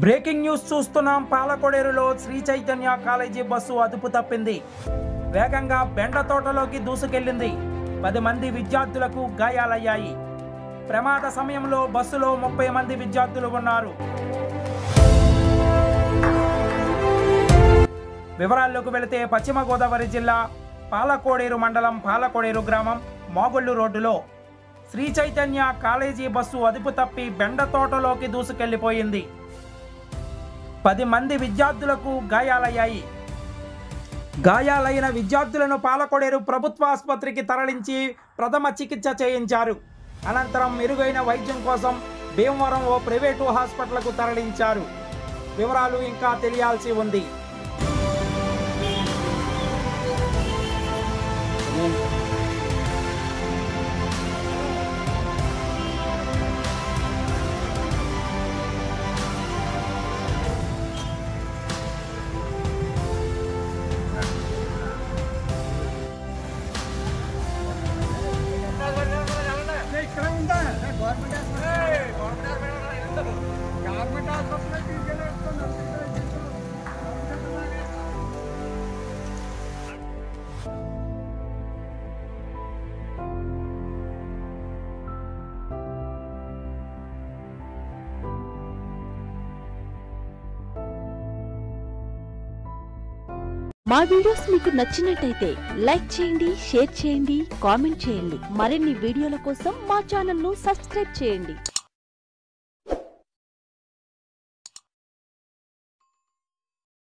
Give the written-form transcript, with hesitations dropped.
Breaking news చూస్తున్నాం. పాలకొడేరులో Shri Chaitanya college bus అదుపు తప్పింది. వేగంగా బెండ తోటలోకి దూసుకెళ్లింది. 10 మంది విద్యార్థులకు గాయాలయ్యాయి. ప్రమాద సమయంలో బస్సులో 30 మంది విద్యార్థులు ఉన్నారు. వివరాల్లోకి వెళితే పశ్చిమ గోదావరి జిల్లా పాలకోడేరు మండలం పాలకోడేరు గ్రామం మాగొల్లు రోడ్డులో శ్రీ చైతన్య కాలేజీ బస్సు అదుపు తప్పి బెండ తోటలోకి దూసుకెళ్లిపోయింది. 10 మంది విద్యార్థులకు గాయాలయ్యాయి. గాయాలైన విద్యార్థులను పాలకోడేరు ప్రభుత్వ ఆసుపత్రికి తరలించి ప్రథమ చికిత్స చేయించారు. అనంతరం మెరుగైన వైద్యం కోసం భీమవరం ఓ ప్రైవేటు హాస్పిటల్కు తరలించారు. వివరాలు ఇంకా తెలియాల్సి ఉంది. మా వీడియోస్ మీకు నచ్చినట్టయితే లైక్ చేయండి, షేర్ చేయండి, కామెంట్ చేయండి. మరిన్ని వీడియోల కోసం మా ఛానల్ ను సబ్స్క్రైబ్ చేయండి.